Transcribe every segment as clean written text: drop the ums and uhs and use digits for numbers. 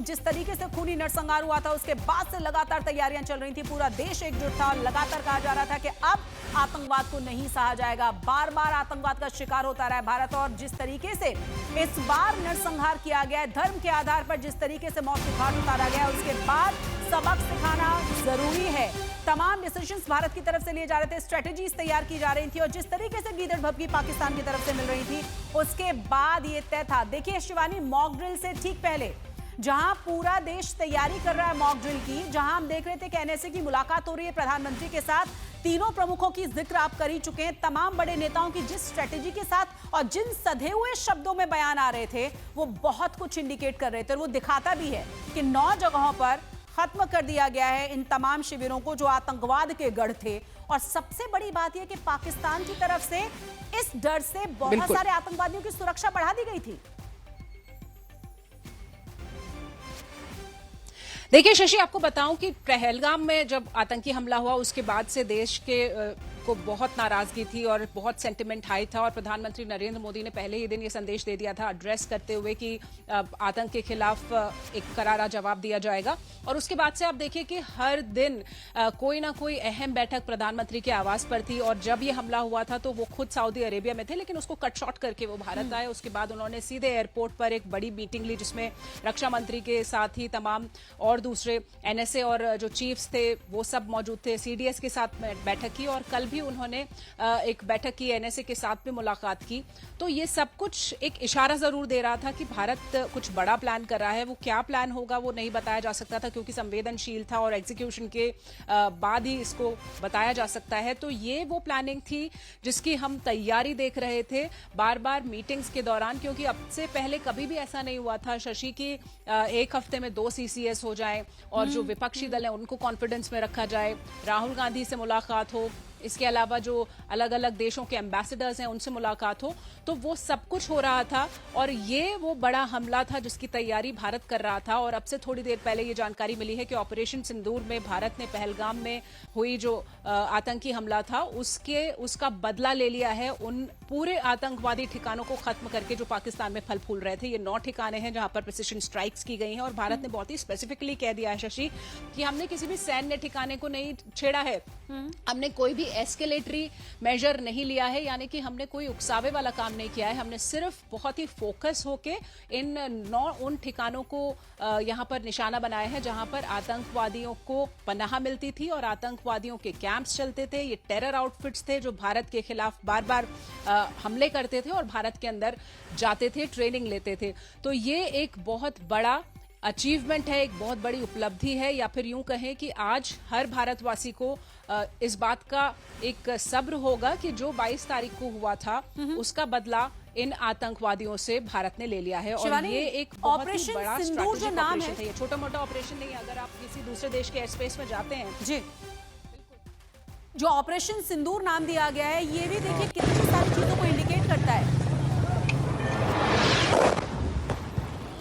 जिस तरीके से खूनी नरसंहार हुआ था उसके बाद से लगातार तैयारियां चल रही थी, पूरा देश एकजुट था। लगातार कहा जा रहा था कि अब आतंकवाद को नहीं सहा जाएगा। बार बार आतंकवाद का शिकार होता रहा है भारत, और जिस तरीके से इस बार नरसंहार किया गया है, धर्म के आधार पर जिस तरीके से मौत के घाट उतारा गया, उसके बाद सबक सिखाना जरूरी है। तमाम डिसीजंस भारत की तरफ से लिए जा रहे थे, स्ट्रेटेजीज तैयार की जा रही थी, और जिस तरीके से गीदड़ भभकी पाकिस्तान की तरफ से मिल रही थी, उसके बाद ये तय था। देखिए शिवानी, मॉक ड्रिल से ठीक पहले जहां पूरा देश तैयारी कर रहा है मॉक ड्रिल की, जहां हम देख रहे थे कि एनएसए की मुलाकात हो रही है प्रधानमंत्री के साथ, तीनों प्रमुखों की जिक्र आप कर ही चुके हैं, तमाम बड़े नेताओं की जिस स्ट्रेटेजी के साथ और जिन सधे हुए शब्दों में बयान आ रहे थे, वो बहुत कुछ इंडिकेट कर रहे थे, और वो दिखाता भी है कि 9 जगहों पर खत्म कर दिया गया है इन तमाम शिविरों को जो आतंकवाद के गढ़ थे। और सबसे बड़ी बात यह कि पाकिस्तान की तरफ से इस डर से बहुत सारे आतंकवादियों की सुरक्षा बढ़ा दी गई थी। देखिए शशि, आपको बताऊं कि पहलगाम में जब आतंकी हमला हुआ उसके बाद से देश के को बहुत नाराजगी थी और बहुत सेंटिमेंट हाई था, और प्रधानमंत्री नरेंद्र मोदी ने पहले ही दिन ये संदेश दे दिया था एड्रेस करते हुए कि आतंक के खिलाफ एक करारा जवाब दिया जाएगा। और उसके बाद से आप देखिए कि हर दिन कोई ना कोई अहम बैठक प्रधानमंत्री के आवास पर थी, और जब ये हमला हुआ था तो वो खुद सऊदी अरेबिया में थे, लेकिन उसको कट शॉर्ट करके वो भारत आए। उसके बाद उन्होंने सीधे एयरपोर्ट पर एक बड़ी मीटिंग ली, जिसमें रक्षा मंत्री के साथ ही तमाम और दूसरे एनएसए और जो चीफ्स थे वो सब मौजूद थे। सीडीएस के साथ बैठक की, और कल भी उन्होंने एक बैठक की, एनएसए के साथ भी मुलाकात की। तो ये सब कुछ एक इशारा जरूर दे रहा था कि भारत कुछ बड़ा प्लान कर रहा है। वो क्या प्लान होगा वो नहीं बताया जा सकता था, क्योंकि संवेदनशील था, और एग्जीक्यूशन के बाद ही इसको बताया जा सकता है। तो ये वो प्लानिंग थी जिसकी हम तैयारी देख रहे थे बार बार मीटिंग्स के दौरान, क्योंकि अब से पहले कभी भी ऐसा नहीं हुआ था शशि की एक हफ्ते में 2 सीसीएस हो जाए, और जो विपक्षी दल है उनको कॉन्फिडेंस में रखा जाए, राहुल गांधी से मुलाकात हो, इसके अलावा जो अलग अलग देशों के एम्बेसडर्स हैं उनसे मुलाकात हो। तो वो सब कुछ हो रहा था, और ये वो बड़ा हमला था जिसकी तैयारी भारत कर रहा था। और अब से थोड़ी देर पहले ये जानकारी मिली है कि ऑपरेशन सिंदूर में भारत ने पहलगाम में हुई जो आतंकी हमला था उसका बदला ले लिया है, उन पूरे आतंकवादी ठिकानों को खत्म करके जो पाकिस्तान में फल फूल रहे थे। ये 9 ठिकाने हैं जहां पर प्रिसिशन स्ट्राइक्स की गई हैं, और भारत ने बहुत ही स्पेसिफिकली कह दिया है शशि कि हमने किसी भी सैन्य ठिकाने को नहीं छेड़ा है, हमने कोई भी एस्केलेटरी मेजर नहीं लिया है, यानी कि हमने कोई उकसावे वाला काम नहीं किया है। हमने सिर्फ बहुत ही फोकस होके इन 9 उन ठिकानों को यहां पर निशाना बनाया है जहां पर आतंकवादियों को पनाह मिलती थी और आतंकवादियों के कैंप्स चलते थे। ये टेरर आउटफिट्स थे जो भारत के खिलाफ बार बार हमले करते थे और भारत के अंदर जाते थे, ट्रेनिंग लेते थे। तो ये एक बहुत बड़ा अचीवमेंट है, एक बहुत बड़ी उपलब्धि है, या फिर यूं कहें कि आज हर भारतवासी को इस बात का एक सब्र होगा कि जो 22 तारीख को हुआ था उसका बदला इन आतंकवादियों से भारत ने ले लिया है। और ये एक बहुत ही बड़ा स्ट्रैटेजिक ऑपरेशन है, ये छोटा मोटा ऑपरेशन नहीं है। अगर आप किसी दूसरे देश के एयर स्पेस में जाते हैं जी, जो ऑपरेशन सिंदूर नाम दिया गया है, ये भी देखिए कितनी सारी चीजों को इंडिकेट करता है।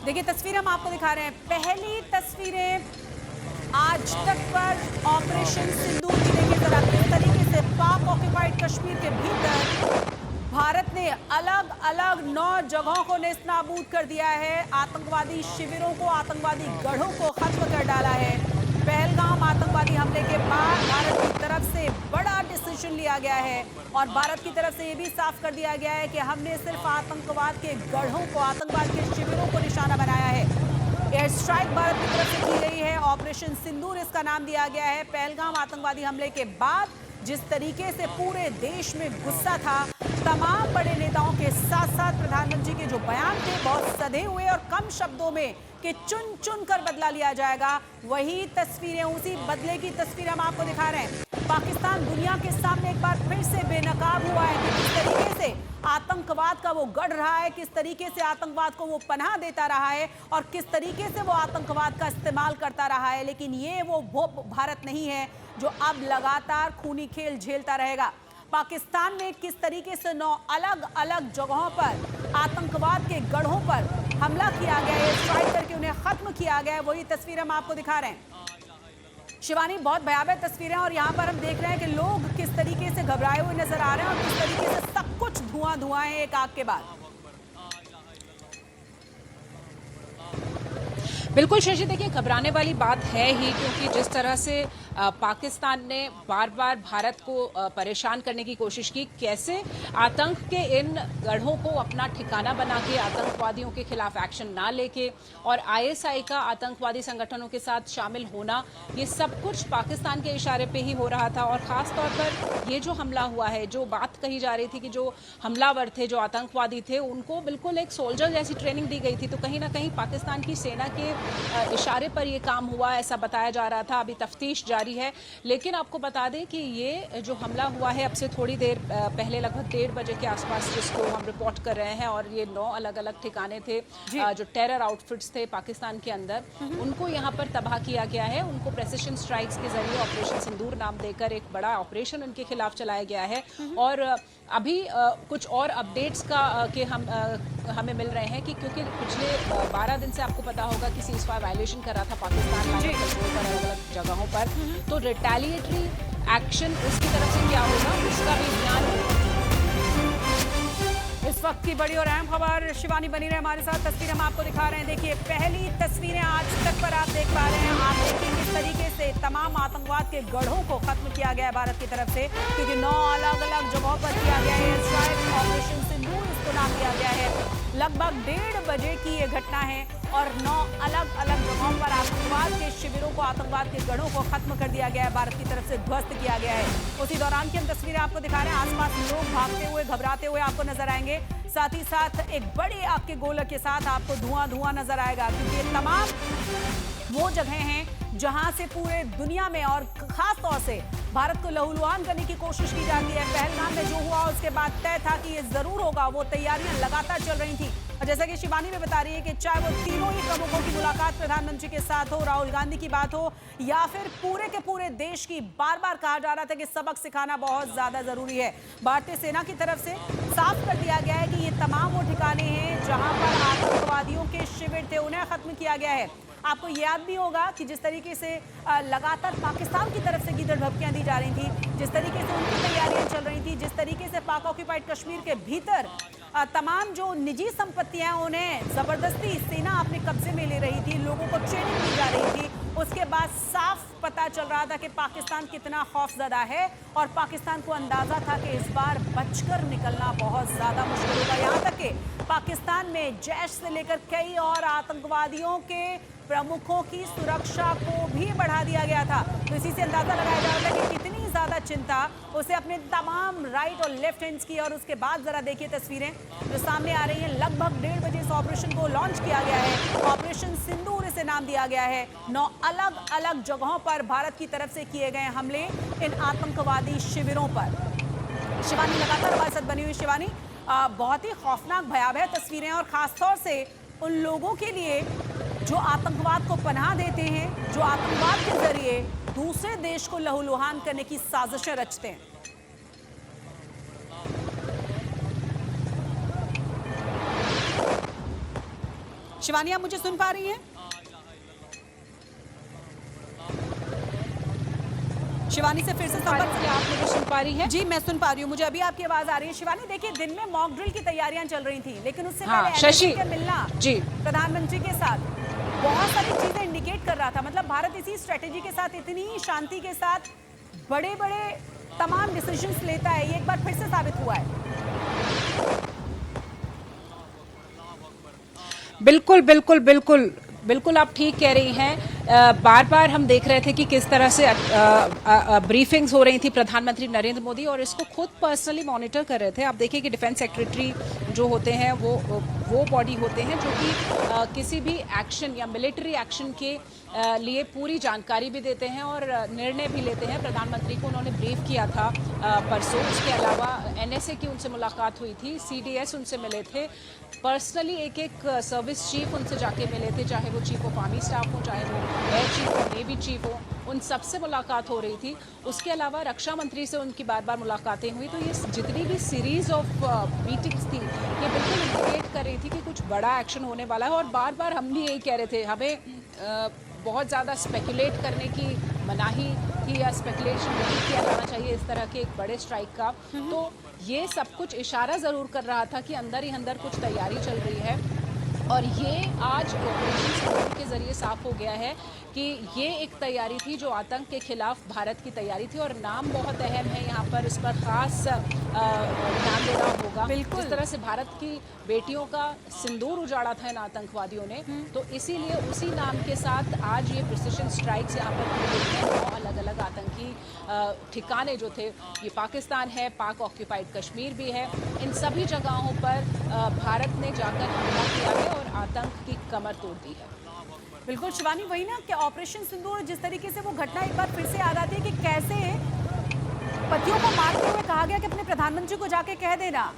देखिए तस्वीर हम आपको दिखा रहे हैं, पहली तस्वीरें आज तक पर ऑपरेशन सिंदूर की। देखिए जरा किस तरीके से पाक ऑक्युपाइड कश्मीर के भीतर भारत ने अलग अलग 9 जगहों को नेस्तनाबूद कर दिया है, आतंकवादी शिविरों को, आतंकवादी गढ़ों को खत्म कर डाला है। पहलगाम आतंकवादी हमले के बाद भारत की तरफ से बड़ा डिसीजन लिया गया है, और भारत की तरफ से ये भी साफ कर दिया गया है कि हमने सिर्फ आतंकवाद के गढ़ों को, आतंकवाद के शिविरों को निशाना बनाया है। एयर स्ट्राइक भारत की तरफ से की गई है, ऑपरेशन सिंदूर इसका नाम दिया गया है। पहलगाम आतंकवादी हमले के बाद जिस तरीके से पूरे देश में गुस्सा था, तमाम बड़े नेताओं के साथ साथ प्रधानमंत्री के जो बयान थे बहुत सधे हुए और कम शब्दों में कि चुन चुन कर बदला लिया जाएगा, वही तस्वीरें, उसी बदले की तस्वीर हम आपको दिखा रहे हैं। पाकिस्तान दुनिया के सामने एक बार फिर से बेनकाब हुआ है कि किस तरीके से आतंकवाद का वो गढ़ रहा है, किस तरीके से आतंकवाद को वो पनाह देता रहा है, और किस तरीके से वो आतंकवाद का इस्तेमाल करता रहा है। लेकिन ये वो भारत नहीं है जो अब लगातार खूनी खेल झेलता रहेगा। पाकिस्तान में किस तरीके से 9 अलग अलग जगहों पर आतंकवाद के गढ़ों पर हमला किया गया है, स्ट्राइक करके उन्हें खत्म किया गया है, वही तस्वीर हम आपको दिखा रहे हैं। शिवानी, बहुत भयावह तस्वीरें, और यहाँ पर हम देख रहे हैं कि लोग किस तरीके से घबराए हुए नजर आ रहे हैं, और किस तरीके से सब कुछ धुआं है एक आग के बाद। बिल्कुल शशि, देखिए घबराने वाली बात है ही, क्योंकि जिस तरह से पाकिस्तान ने बार बार भारत को परेशान करने की कोशिश की, कैसे आतंक के इन गढ़ों को अपना ठिकाना बना के आतंकवादियों के खिलाफ एक्शन ना लेके और आईएसआई का आतंकवादी संगठनों के साथ शामिल होना, ये सब कुछ पाकिस्तान के इशारे पे ही हो रहा था। और खास तौर पर ये जो हमला हुआ है, जो बात कही जा रही थी कि जो हमलावर थे, जो आतंकवादी थे, उनको बिल्कुल एक सोल्जर जैसी ट्रेनिंग दी गई थी। तो कहीं ना कहीं पाकिस्तान की सेना के इशारे पर यह काम हुआ, ऐसा बताया जा रहा था। अभी तफ्तीश जारी है, लेकिन आपको बता दें कि ये जो हमला हुआ है अब से थोड़ी देर पहले, लगभग 1:30 बजे के आसपास, जिसको हम रिपोर्ट कर रहे हैं, और ये 9 अलग अलग ठिकाने थे जो टेरर आउटफिट्स थे पाकिस्तान के अंदर, उनको यहाँ पर तबाह किया गया है। उनको प्रेसिशन स्ट्राइक्स के जरिए ऑपरेशन सिंदूर नाम देकर एक बड़ा ऑपरेशन उनके खिलाफ चलाया गया है। और अभी कुछ और अपडेट्स का के हमें मिल रहे हैं कि क्योंकि पिछले 12 दिन से आपको पता होगा कि सीज़फायर वायलेशन कर रहा था पाकिस्तान लाइन कंट्रोल पर अलग अलग जगहों पर, तो रिटेलिएटरी एक्शन उसकी तरफ से क्या होगा उसका भी ध्यान। इस वक्त की बड़ी और अहम खबर, शिवानी बनी रहे हमारे साथ। तस्वीर हम आपको दिखा रहे हैं। देखिए, पहली तस्वीरें आज तक पर आप देख पा रहे हैं। आप देखिए किस तरीके से तमाम आतंकवाद के गढ़ों को खत्म किया गया है भारत की तरफ से, क्योंकि 9 अलग अलग जगहों पर किया गया है स्ट्राइक, ऑपरेशन सिंदूर इसको नाम दिया गया है। लगभग 1:30 बजे की ये घटना है और 9 अलग अलग जगहों पर आतंकवाद के शिविरों को, आतंकवाद के गढ़ों को खत्म कर दिया गया है, भारत की तरफ से ध्वस्त किया गया है। उसी दौरान की हम तस्वीरें आपको दिखा रहे हैं। आसपास लोग भागते हुए, घबराते हुए आपको नजर आएंगे। साथ ही साथ एक बड़ी आग के गोलक के साथ आपको धुआं नजर आएगा, क्योंकि ये तमाम वो जगह हैं जहां से पूरे दुनिया में और खास तौर से भारत को लहूलुहान करने की कोशिश की जाती है। पहलगाम में जो हुआ उसके बाद तय था कि ये जरूर होगा, वो तैयारियां लगातार चल रही थी। और जैसा कि शिवानी भी बता रही है कि चाहे वो तीनों ही प्रमुखों की मुलाकात प्रधानमंत्री के साथ हो, राहुल गांधी की बात हो, या फिर पूरे के पूरे देश की, बार बार कहा जा रहा था कि सबक सिखाना बहुत ज्यादा जरूरी है। भारतीय सेना की तरफ से साफ कर दिया गया है कि ये तमाम वो ठिकाने हैं जहां पर आतंकवादियों के शिविर थे, उन्हें खत्म किया गया है। आपको याद भी होगा कि जिस तरीके से लगातार पाकिस्तान की तरफ से गीदड़ धमकियां दी जा रही थी, जिस तरीके से उनकी तैयारियां चल रही थी, जिस तरीके से पाक ऑक्यूपाइड कश्मीर के भीतर तमाम जो निजी संपत्तियां उन्हें जबरदस्ती सेना अपने कब्जे में ले रही थी, लोगों को ट्रेनिंग दी जा रही थी, उसके बाद साफ पता चल रहा था कि पाकिस्तान कितना खौफजदा है और पाकिस्तान को अंदाजा था कि इस बार बचकर निकलना बहुत ज्यादा मुश्किल होगा। यहाँ तक कि पाकिस्तान में जैश से लेकर कई और आतंकवादियों के प्रमुखों की सुरक्षा को भी बढ़ा दिया गया था। तो इसी से अंदाजा लगाया जा रहा था कि कितनी ज्यादा चिंता उसे अपने तमाम राइट और लेफ्ट हैंड्स की। और उसके बाद जरा देखिए तस्वीरें जो सामने आ रही हैं। लगभग 1:30 बजे इस ऑपरेशन को लॉन्च किया गया है, ऑपरेशन सिंदूर इसे नाम दिया गया है। 9 अलग अलग जगहों पर भारत की तरफ से किए गए हमले इन आतंकवादी शिविरों पर। शिवानी लगातार हमारे साथ बनी हुई। शिवानी, बहुत ही खौफनाक भयावह तस्वीरें, और खासतौर से उन लोगों के लिए जो आतंकवाद को पनाह देते हैं, जो आतंकवाद के जरिए दूसरे देश को लहूलुहान करने की साजिशें रचते हैं। शिवानी, आप मुझे सुन पा रही हैं? शिवानी से फिर से संपर्क, क्या आप मुझे सुन पा रही हैं? जी, मैं सुन पा रही हूँ, मुझे अभी आपकी आवाज आ रही है। शिवानी, देखिए, दिन में मॉक ड्रिल की तैयारियां चल रही थी, लेकिन उससे पहले शशि का मिलना जी प्रधानमंत्री के साथ बहुत सारी चीजें इंडिकेट कर रहा था। मतलब भारत इसी स्ट्रेटेजी के साथ, इतनी शांति के साथ बड़े बड़े तमाम डिसीजंस लेता है, ये एक बार फिर से साबित हुआ है। बिल्कुल बिल्कुल बिल्कुल बिल्कुल, आप ठीक कह रही हैं। बार बार हम देख रहे थे कि किस तरह से ब्रीफिंग्स हो रही थी प्रधानमंत्री नरेंद्र मोदी, और इसको खुद पर्सनली मॉनिटर कर रहे थे। आप देखिए कि डिफेंस सेक्रेटरी जो होते हैं वो बॉडी होते हैं जो कि किसी भी एक्शन या मिलिट्री एक्शन के लिए पूरी जानकारी भी देते हैं और निर्णय भी लेते हैं। प्रधानमंत्री को उन्होंने ब्रीफ किया था परसों। उसके अलावा एनएसए की उनसे मुलाकात हुई थी, सीडीएस उनसे मिले थे, पर्सनली एक सर्विस चीफ उनसे जाके मिले थे, चाहे वो चीफ ऑफ आर्मी स्टाफ हो, चाहे वो एयर चीफ हो, नेवी चीफ हो, उन सबसे मुलाकात हो रही थी। उसके अलावा रक्षा मंत्री से उनकी बार बार मुलाकातें हुई। तो ये जितनी भी सीरीज ऑफ मीटिंग्स थी, ये बिल्कुल इंडिकेट कर रही थी कि कुछ बड़ा एक्शन होने वाला है। और बार बार हम भी यही कह रहे थे, हमें बहुत ज़्यादा स्पेकुलेट करने की मनाही थी या स्पेकुलेशन नहीं किया जाना चाहिए इस तरह के एक बड़े स्ट्राइक का। तो ये सब कुछ इशारा ज़रूर कर रहा था कि अंदर ही अंदर कुछ तैयारी चल रही है। और ये आज ऑपरेशन सिंदूर के जरिए साफ हो गया है कि ये एक तैयारी थी जो आतंक के खिलाफ भारत की तैयारी थी, और नाम बहुत अहम है यहाँ पर, इस पर खास ध्यान देना होगा। बिल्कुल। जिस तरह से भारत की बेटियों का सिंदूर उजाड़ा था इन आतंकवादियों ने, तो इसीलिए उसी नाम के साथ आज ये प्रिसिशन स्ट्राइक्स यहाँ पर की गई हैं। 9 अलग अलग आतंकी ठिकाने जो थे, ये पाकिस्तान है, पाक ऑक्यूपाइड कश्मीर भी है, इन सभी जगहों पर भारत ने जाकर हमला किया है और आतंक की कमर तोड़ दी है। बिल्कुल शिवानी, वही ना कि ऑपरेशन सिंदूर, जिस तरीके से वो घटना एक बार फिर से याद आती है कि कैसे पतियों को मारते हुए कहा गया कि अपने प्रधानमंत्री को जाके कह देना,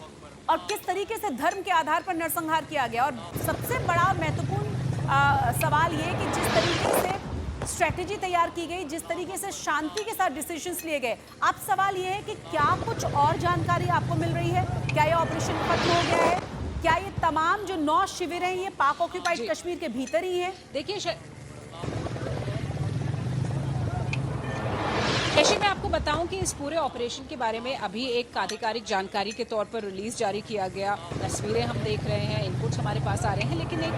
और किस तरीके से धर्म के आधार पर नरसंहार किया गया। और सबसे बड़ा महत्वपूर्ण सवाल ये कि जिस तरीके से स्ट्रेटेजी तैयार की गई, जिस तरीके से शांति के साथ डिसीजंस लिए गए, अब सवाल ये है कि क्या कुछ और जानकारी आपको मिल रही है? क्या ये ऑपरेशन खत्म हो गया है? क्या ये तमाम जो 9 शिविर हैं ये पाक ऑक्यूपाइड कश्मीर के भीतर ही है? देखिए शशि, मैं आपको बताऊं कि इस पूरे ऑपरेशन के बारे में अभी एक आधिकारिक जानकारी के तौर पर रिलीज जारी किया गया। तस्वीरें हम देख रहे हैं, इनपुट्स हमारे पास आ रहे हैं, लेकिन एक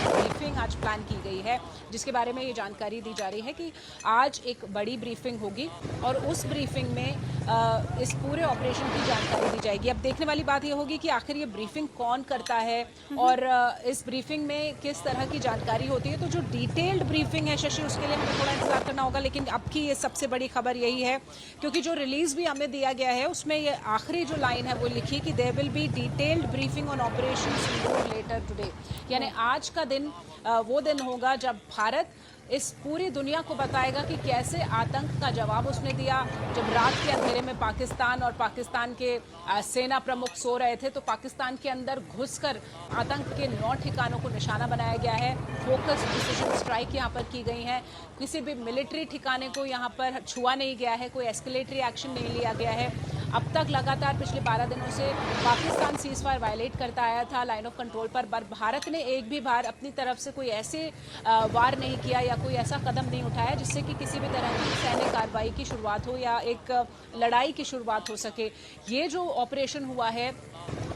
ब्रीफिंग आज प्लान की गई है जिसके बारे में ये जानकारी दी जा रही है कि आज एक बड़ी ब्रीफिंग होगी और उस ब्रीफिंग में इस पूरे ऑपरेशन की जानकारी दी जाएगी। अब देखने वाली बात ये होगी कि आखिर ये ब्रीफिंग कौन करता है और इस ब्रीफिंग में किस तरह की जानकारी होती है। तो जो डिटेल्ड ब्रीफिंग है शशि, उसके लिए हमें थोड़ा इंतजार करना होगा, लेकिन अब की ये सबसे बड़ी खबर यही है, क्योंकि जो रिलीज भी हमें दिया गया है उसमें ये आखिरी जो लाइन है वो लिखी कि there will be detailed briefing on operation Sindoor later today. यानी आज का दिन वो दिन होगा जब भारत इस पूरी दुनिया को बताएगा कि कैसे आतंक का जवाब उसने दिया। जब रात के अंधेरे में पाकिस्तान और पाकिस्तान के सेना प्रमुख सो रहे थे, तो पाकिस्तान के अंदर घुसकर आतंक के 9 ठिकानों को निशाना बनाया गया है। फोकस प्रिसिशन स्ट्राइक यहाँ पर की गई हैं। किसी भी मिलिट्री ठिकाने को यहाँ पर छुआ नहीं गया है, कोई एस्केलेटरी एक्शन नहीं लिया गया है। अब तक लगातार पिछले 12 दिनों से पाकिस्तान सीज़फायर वायलेट करता आया था लाइन ऑफ कंट्रोल पर भारत ने एक भी बार अपनी तरफ से कोई ऐसे वार नहीं किया या कोई ऐसा कदम नहीं उठाया जिससे कि किसी भी तरह की सैन्य कार्रवाई की शुरुआत हो या एक लड़ाई की शुरुआत हो सके। ये जो ऑपरेशन हुआ है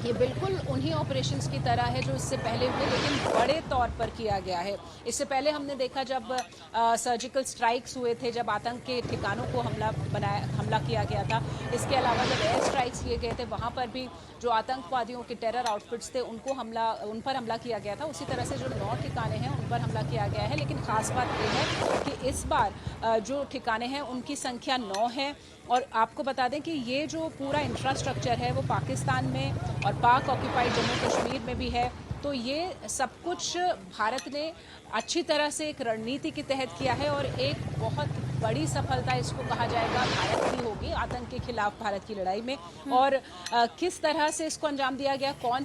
ये बिल्कुल उन्हीं ऑपरेशंस की तरह है जो इससे पहले हुए, लेकिन बड़े तौर पर किया गया है। इससे पहले हमने देखा जब सर्जिकल स्ट्राइक्स हुए थे, जब आतंक के ठिकानों को हमला किया गया था। इसके अलावा जब एयर स्ट्राइक्स किए गए थे वहाँ पर भी जो आतंकवादियों के टेरर आउटफिट्स थे उन पर हमला किया गया था। उसी तरह से जो 9 ठिकाने हैं उन पर हमला किया गया है, लेकिन खास बात यह है कि इस बार जो ठिकाने हैं उनकी संख्या 9 है। और आपको बता दें कि ये जो पूरा इंफ्रास्ट्रक्चर है वो पाकिस्तान में और पाक ऑक्यूपाइड जम्मू कश्मीर में भी है। तो ये सब कुछ भारत ने अच्छी तरह से एक रणनीति के तहत किया है और एक बहुत बड़ी सफलता इसको कहा जाएगा भारत की होगी आतंक के खिलाफ भारत की लड़ाई में। और किस तरह से इसको अंजाम दिया गया, कौन